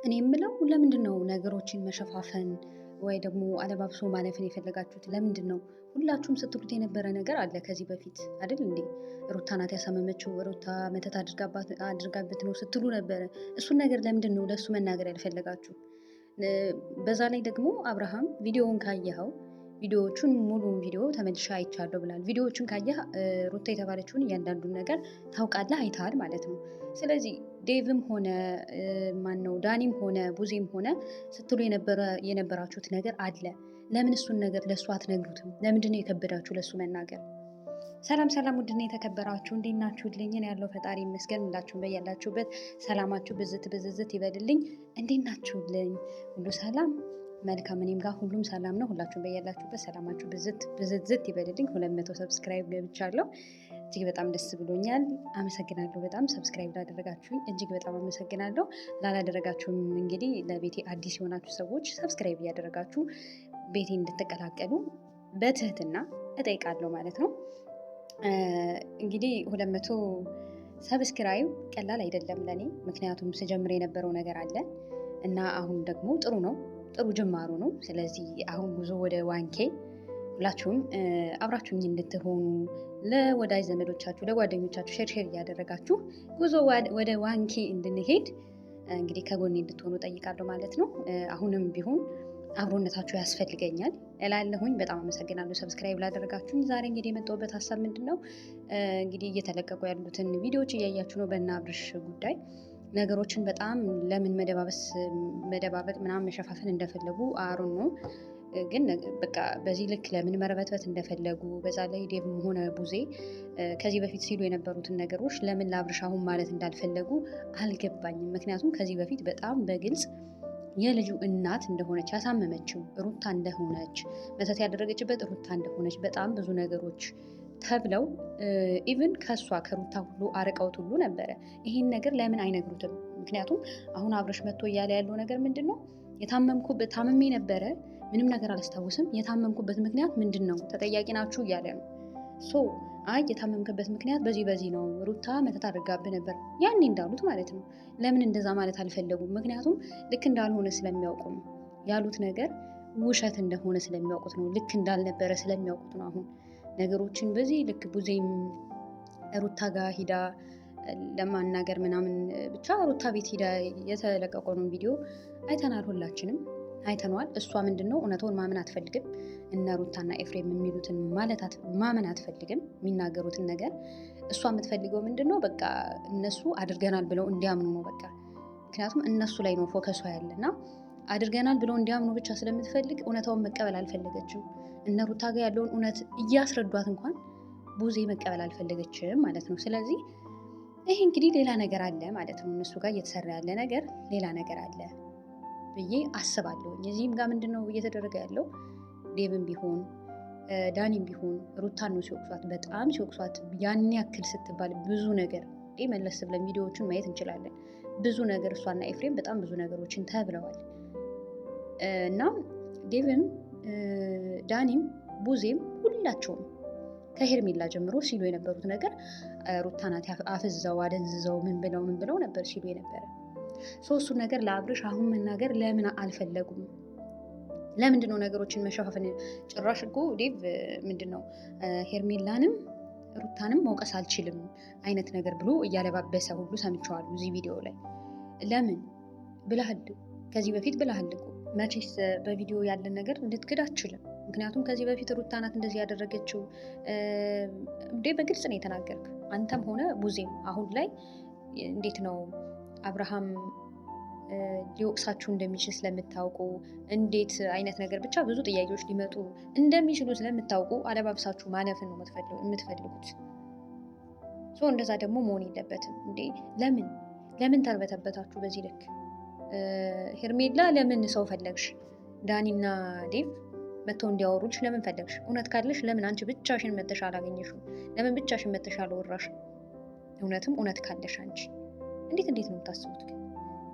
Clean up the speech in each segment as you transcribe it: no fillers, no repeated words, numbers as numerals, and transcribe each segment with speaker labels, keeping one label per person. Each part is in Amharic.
Speaker 1: እኔ የምለው ለምንድነው ነገሮችን መሸፋፈን ወይ ደግሞ አለባብሶ ማለፍን የፈለጋችሁት? ለምንድነው? ሁላችሁም ስትሉት የነበረ ነገር አለ ከዚህ በፊት አይደል እንዴ? ሩታ ናት ያሳመመችው፣ ሩታ መተት አድርጋበት ነው ስትሉ ነበረ። እሱን ነገር ለምንድን ነው ለእሱ መናገር ያልፈለጋችሁ? በዛ ላይ ደግሞ አብርሃም ቪዲዮውን ካየኸው ቪዲዮዎቹን ሙሉውን ቪዲዮ ተመልሼ አይቻለሁ ብላል። ቪዲዮዎቹን ካየህ ሩታ የተባለችውን እያንዳንዱን ነገር ታውቃለህ፣ አይተሃል ማለት ነው። ስለዚህ ዴቭም ሆነ ማነው ዳኒም ሆነ ቡዜም ሆነ ስትሉ የነበራችሁት ነገር አለ። ለምን እሱን ነገር ለእሱ አትነግሩትም? ለምንድን ነው የከበዳችሁ ለእሱ መናገር? ሰላም ሰላም፣ ውድና የተከበራችሁ እንዴት ናችሁልኝ? እኔ ያለው ፈጣሪ ይመስገን። ሁላችሁም በያላችሁበት ሰላማችሁ ብዝት ይበልልኝ። እንዴት ናችሁልኝ? ሁሉ ሰላም መልካም። እኔም ጋር ሁሉም ሰላም ነው። ሁላችሁም በያላችሁበት ሰላማችሁ ብዝት ይበልልኝ። 200 ሰብስክራይብ ገብቻለሁ። እጅግ በጣም ደስ ብሎኛል። አመሰግናለሁ። በጣም ሰብስክራይብ ላደረጋችሁኝ እጅግ በጣም አመሰግናለሁ። ላላደረጋችሁም እንግዲህ ለቤቴ አዲስ የሆናችሁ ሰዎች ሰብስክራይብ እያደረጋችሁ ቤቴን እንድትቀላቀሉ በትህትና እጠይቃለሁ ማለት ነው። እንግዲህ 200 ሰብስክራይብ ቀላል አይደለም ለኔ፣ ምክንያቱም ስጀምር የነበረው ነገር አለ እና አሁን ደግሞ ጥሩ ጅማሩ ነው። ስለዚህ አሁን ጉዞ ወደ ዋንኬ ሁላችሁም አብራችሁኝ እንድትሆኑ ለወዳጅ ዘመዶቻችሁ ለጓደኞቻችሁ ሼር እያደረጋችሁ ጉዞ ወደ ዋንኬ እንድንሄድ እንግዲህ ከጎኔ እንድትሆኑ ጠይቃለሁ ማለት ነው። አሁንም ቢሆን አብሮነታችሁ ያስፈልገኛል እላለሁኝ። በጣም አመሰግናለሁ ሰብስክራይብ ላደረጋችሁኝ። ዛሬ እንግዲህ የመጣሁበት ሀሳብ ምንድን ነው? እንግዲህ እየተለቀቁ ያሉትን ቪዲዮዎች እያያችሁ ነው። በእነ አብርሽ ጉዳይ ነገሮችን በጣም ለምን መደባበጥ ምናምን መሸፋፈን እንደፈለጉ አሩን ነው። ግን በቃ በዚህ ልክ ለምን መረበትበት እንደፈለጉ፣ በዛ ላይ ዴቭም ሆነ ቡዜ ከዚህ በፊት ሲሉ የነበሩትን ነገሮች ለምን ለአብርሽ አሁን ማለት እንዳልፈለጉ አልገባኝም። ምክንያቱም ከዚህ በፊት በጣም በግልጽ የልጁ እናት እንደሆነች ያሳመመችው ሩታ እንደሆነች፣ መተት ያደረገችበት ሩታ እንደሆነች በጣም ብዙ ነገሮች ተብለው ኢቭን ከሩታ ሁሉ አርቀውት ሁሉ ነበረ። ይህን ነገር ለምን አይነግሩትም? ምክንያቱም አሁን አብርሽ መጥቶ እያለ ያለው ነገር ምንድን ነው? ታምሜ ነበረ፣ ምንም ነገር አላስታውስም፣ የታመምኩበት ምክንያት ምንድን ነው? ተጠያቂ ናችሁ እያለ ነው። አይ የታመምክበት ምክንያት በዚህ ነው፣ ሩታ መተት አድርጋብህ ነበር ያኔ እንዳሉት ማለት ነው። ለምን እንደዛ ማለት አልፈለጉም? ምክንያቱም ልክ እንዳልሆነ ስለሚያውቁ ነው። ያሉት ነገር ውሸት እንደሆነ ስለሚያውቁት ነው። ልክ እንዳልነበረ ስለሚያውቁት ነው። አሁን ነገሮችን በዚህ ልክ ቡዜም ሩታ ጋር ሂዳ ለማናገር ምናምን ብቻ ሩታ ቤት ሂዳ የተለቀቀውን ቪዲዮ አይተናል፣ ሁላችንም አይተነዋል። እሷ ምንድነው እውነቱን ማመን አትፈልግም። እነ ሩታና ኤፍሬም የሚሉትን ማመን አትፈልግም፣ የሚናገሩትን ነገር። እሷ የምትፈልገው ምንድነው በቃ እነሱ አድርገናል ብለው እንዲያምኑ ነው በቃ። ምክንያቱም እነሱ ላይ ነው ፎከሷ ያለና አድርገናል ብለው እንዲያምኑ ብቻ ስለምትፈልግ እውነታውን መቀበል አልፈለገችም። እነ ሩታ ጋር ያለውን እውነት እያስረዷት እንኳን ቡዜ መቀበል አልፈለገችም ማለት ነው። ስለዚህ ይሄ እንግዲህ ሌላ ነገር አለ ማለት ነው። እነሱ ጋር እየተሰራ ያለ ነገር ሌላ ነገር አለ ብዬ አስባለሁ። እዚህም ጋር ምንድነው እየተደረገ ያለው? ዴቭም ቢሆን ዳኒም ቢሆን ሩታን ነው ሲወቅሷት፣ በጣም ሲወቅሷት። ያን ያክል ስትባል ብዙ ነገር መለስ ብለን ቪዲዮዎቹን ማየት እንችላለን። ብዙ ነገር እሷና ኤፍሬም በጣም ብዙ ነገሮችን ተብለዋል እና ዴቭም ዳኒም ቡዜም ሁላቸውም ከሄርሜላ ጀምሮ ሲሉ የነበሩት ነገር ሩታ ናት አፍዘው አደንዝዘው ምን ብለው ነበር ሲሉ የነበረ። ሶስቱን ነገር ለአብርሽ አሁን መናገር ለምን አልፈለጉም? ለምንድነው ነገሮችን መሸፋፈን? ጭራሽ እኮ ዴቭ ምንድነው ሄርሜላንም ሩታንም መውቀስ አልችልም አይነት ነገር ብሎ እያለባበሰ ሁሉ ሰምቸዋለሁ እዚህ ቪዲዮ ላይ። ለምን ብለሃል? ከዚህ በፊት ብለሃል እኮ። መቼስ በቪዲዮ ያለን ነገር ልትክድ አትችልም። ምክንያቱም ከዚህ በፊት ሩታ ናት እንደዚህ ያደረገችው በግልጽ ነው የተናገርክ አንተም ሆነ ቡዜም። አሁን ላይ እንዴት ነው አብርሃም ሊወቅሳችሁ እንደሚችል ስለምታውቁ፣ እንዴት አይነት ነገር ብቻ ብዙ ጥያቄዎች ሊመጡ እንደሚችሉ ስለምታውቁ አለባብሳችሁ ማለፍን ነው የምትፈልጉት። እንደዛ ደግሞ መሆን የለበትም እንዴ! ለምን ተርበተበታችሁ በዚህ ልክ? ሄርሜላ ለምን ሰው ፈለግሽ? ዳኒና ዴቭ መተው እንዲያወሩልሽ ለምን ፈለግሽ? እውነት ካለሽ ለምን አንቺ ብቻሽን መተሽ አላገኘሽው? ለምን ብቻሽን መተሽ አልወራሽ? እውነትም እውነት ካለሽ አንቺ እንዴት ነው የምታስቡት?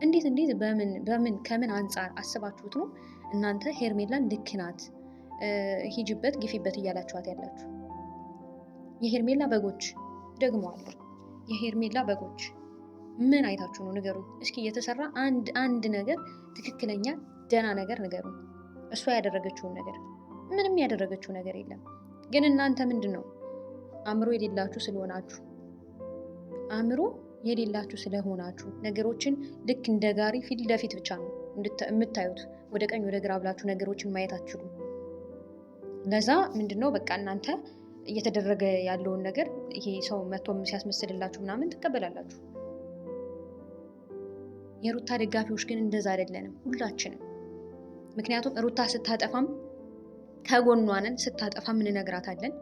Speaker 1: እንዴት በምን ከምን አንጻር አስባችሁት ነው እናንተ ሄርሜላን ልክ ናት ሂጅበት ግፊበት እያላችኋት ያላችሁ? የሄርሜላ በጎች ደግሞ አሉ። የሄርሜላ በጎች ምን አይታችሁ ነው ንገሩኝ እስኪ። የተሰራ አንድ ነገር ትክክለኛ ደህና ነገር ንገሩኝ። እሷ ያደረገችውን ነገር ምንም ያደረገችው ነገር የለም። ግን እናንተ ምንድን ነው አእምሮ የሌላችሁ ስለሆናችሁ ነገሮችን ልክ እንደ ጋሪ ፊት ለፊት ብቻ ነው የምታዩት። ወደ ቀኝ ወደ ግራ ብላችሁ ነገሮችን ማየት አትችሉም። ለዛ ምንድን ነው በቃ እናንተ እየተደረገ ያለውን ነገር ይሄ ሰው መቶም ሲያስመስልላችሁ ምናምን ትቀበላላችሁ። የሩታ ደጋፊዎች ግን እንደዛ አይደለንም ሁላችንም። ምክንያቱም ሩታ ስታጠፋም ከጎኗ ነን፣ ስታጠፋም እንነግራታለን።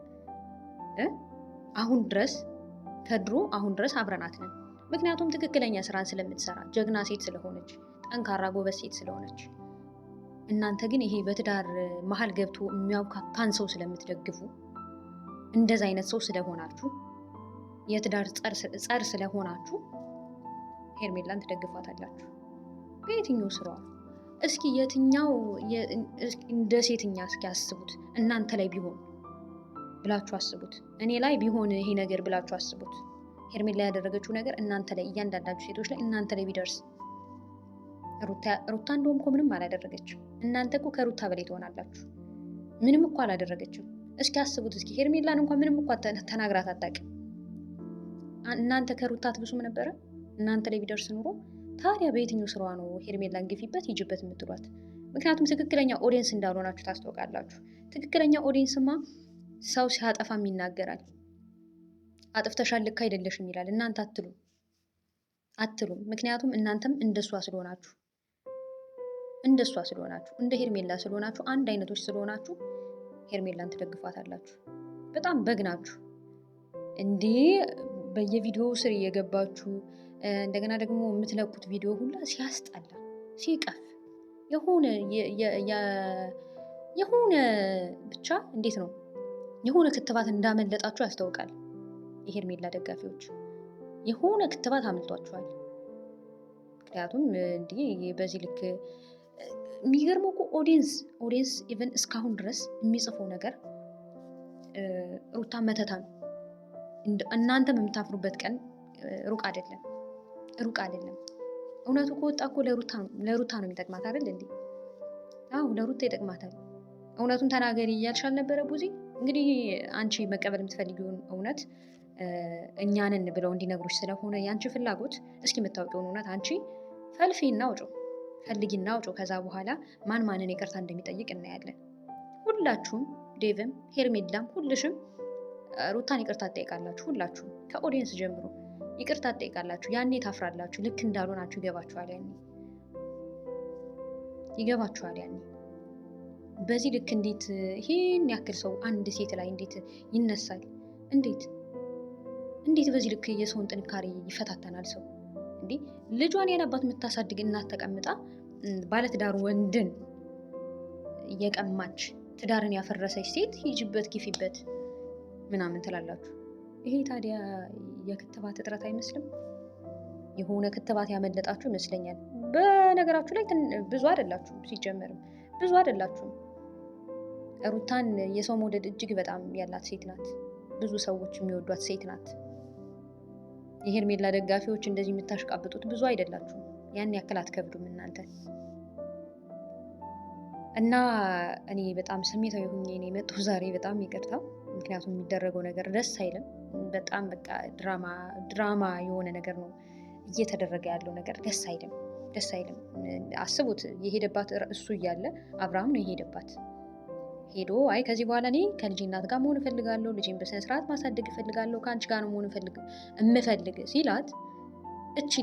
Speaker 1: አሁን ድረስ ከድሮ አሁን ድረስ አብረናት ነን። ምክንያቱም ትክክለኛ ስራን ስለምትሰራ፣ ጀግና ሴት ስለሆነች፣ ጠንካራ ጎበዝ ሴት ስለሆነች። እናንተ ግን ይሄ በትዳር መሀል ገብቶ የሚያውካካን ሰው ስለምትደግፉ፣ እንደዛ አይነት ሰው ስለሆናችሁ፣ የትዳር ጸር ስለሆናችሁ ሄርሜላን ትደግፋታላችሁ። በየትኛው ስራዋ? እስኪ የትኛው እንደ ሴትኛ እስኪ አስቡት። እናንተ ላይ ቢሆን ብላችሁ አስቡት። እኔ ላይ ቢሆን ይሄ ነገር ብላችሁ አስቡት። ሄርሜላ ያደረገችው ነገር እናንተ ላይ፣ እያንዳንዳችሁ ሴቶች ላይ እናንተ ላይ ቢደርስ። ሩታ እንደውም እኮ ምንም አላደረገችም። እናንተ እኮ ከሩታ በላይ ትሆናላችሁ። ምንም እኮ አላደረገችም። እስኪ አስቡት። እስኪ ሄርሜላን እንኳን ምንም እኮ ተናግራት አታውቅም። እናንተ ከሩታ ትብሱም ነበረ እናንተ ላይ ቢደርስ ኑሮ። ታዲያ በየትኛው ስራዋ ነው ሄርሜላን ግፊበት ሂጅበት የምትሏት? ምክንያቱም ትክክለኛ ኦዲየንስ እንዳልሆናችሁ ታስታውቃላችሁ። ትክክለኛ ኦዲየንስማ ሰው ሲያጠፋም ይናገራል። አጥፍተሻል፣ ልክ አይደለሽም ይላል። እናንተ አትሉም። ምክንያቱም እናንተም እንደሷ ስለሆናችሁ እንደ ሄርሜላ ስለሆናችሁ፣ አንድ አይነቶች ስለሆናችሁ ሄርሜላን ትደግፏታላችሁ። በጣም በግናችሁ እንዲህ በየቪዲዮ ስር እየገባችሁ እንደገና ደግሞ የምትለቁት ቪዲዮ ሁላ ሲያስጠላ ሲቀፍ የሆነ ብቻ እንዴት ነው የሆነ ክትባት እንዳመለጣችሁ ያስታውቃል። የሄርሜላ ደጋፊዎች የሆነ ክትባት አምልጧችኋል። ምክንያቱም እንዲህ በዚህ ልክ የሚገርመው እኮ ኦዲየንስ ኢቨን እስካሁን ድረስ የሚጽፈው ነገር ሩታ መተታ ነው። እናንተም የምታፍሩበት ቀን ሩቅ አይደለም። እውነቱ ከወጣ እኮ ለሩታ ነው የሚጠቅማት አይደል እንዴ? አዎ ለሩታ ይጠቅማታል። እውነቱን ተናገሪ እያልሽ አልነበረ ቡዚ? እንግዲህ አንቺ መቀበል የምትፈልጊውን እውነት እኛንን ብለው እንዲነግሩሽ ስለሆነ የአንቺ ፍላጎት፣ እስኪ የምታውቂውን እውነት አንቺ ፈልጊና አውጪው። ከዛ በኋላ ማንን ይቅርታ እንደሚጠይቅ እናያለን። ሁላችሁም፣ ዴቭም፣ ሄርሜላም፣ ሁልሽም ሩታን ይቅርታ ትጠይቃላችሁ። ሁላችሁም ከኦዲየንስ ጀምሮ ይቅርታ ትጠይቃላችሁ። ያኔ ታፍራላችሁ። ልክ እንዳልሆናችሁ ይገባችኋል። ያኔ በዚህ ልክ እንዴት ይሄን ያክል ሰው አንድ ሴት ላይ እንዴት ይነሳል? እንዴት በዚህ ልክ የሰውን ጥንካሬ ይፈታተናል ሰው? እንዴ ልጇን ያለባት የምታሳድግ እናት ተቀምጣ ባለትዳር ወንድን የቀማች ትዳርን ያፈረሰች ሴት ሂጅበት ግፊበት ምናምን ትላላችሁ። ይሄ ታዲያ የክትባት እጥረት አይመስልም? የሆነ ክትባት ያመለጣችሁ ይመስለኛል። በነገራችሁ ላይ ብዙ አይደላችሁም፣ ሲጀመርም ብዙ አይደላችሁም። ሩታን የሰው መውደድ እጅግ በጣም ያላት ሴት ናት። ብዙ ሰዎች የሚወዷት ሴት ናት። የሄርሜላ ደጋፊዎች እንደዚህ የምታሽቃብጡት ብዙ አይደላችሁም። ያን ያክል አትከብዱም እናንተ። እና እኔ በጣም ስሜታዊ ሆኜ ነው የመጣሁ ዛሬ። በጣም ይቅርታ። ምክንያቱም የሚደረገው ነገር ደስ አይልም። በጣም በቃ ድራማ የሆነ ነገር ነው እየተደረገ ያለው ነገር። ደስ አይልም። አስቡት፣ የሄደባት እሱ እያለ አብርሃም ነው የሄደባት። ሄዶ አይ ከዚህ በኋላ እኔ ከልጄ እናት ጋር መሆን እፈልጋለሁ፣ ልጄን በስነ ስርዓት ማሳደግ እፈልጋለሁ፣ ከአንቺ ጋር ነው መሆን እምፈልግ ሲላት፣ እቺ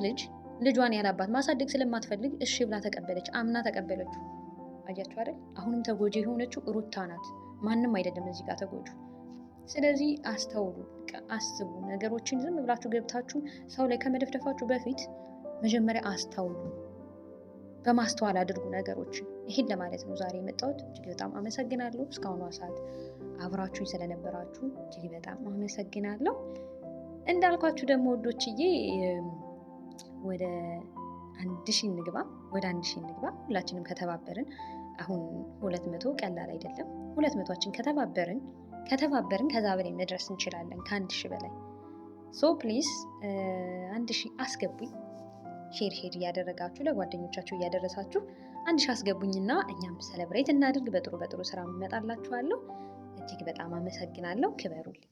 Speaker 1: ልጇን ያላባት ማሳደግ ስለማትፈልግ እሺ ብላ ተቀበለች፣ አምና ተቀበለችው። አያችሁ አይደል? አሁንም ተጎጂ የሆነችው ሩታ ናት፣ ማንም አይደለም እዚህ ጋር ተጎጂ። ስለዚህ አስተውሉ፣ አስቡ። ነገሮችን ዝም ብላችሁ ገብታችሁ ሰው ላይ ከመደፍደፋችሁ በፊት መጀመሪያ አስተውሉ፣ በማስተዋል አድርጉ ነገሮችን። ይሄን ለማለት ነው ዛሬ የመጣሁት። እጅግ በጣም አመሰግናለሁ። እስካሁኗ ሰዓት አብራችሁኝ ስለነበራችሁ እጅግ በጣም አመሰግናለሁ። እንዳልኳችሁ ደግሞ ወዶችዬ ወደ 1000 እንግባ። ሁላችንም ከተባበርን አሁን 200 ቀላል አይደለም። 200ችን ከተባበርን ከዛ በላይ መድረስ እንችላለን። ከ1000 በላይ ሶ ፕሊዝ 1000 አስገቡኝ። ሼር እያደረጋችሁ ለጓደኞቻችሁ እያደረሳችሁ 1000 አስገቡኝና እኛም ሰለብሬት እናድርግ። በጥሩ ስራ እመጣላችኋለሁ። እጅግ በጣም አመሰግናለሁ። ክበሩልኝ።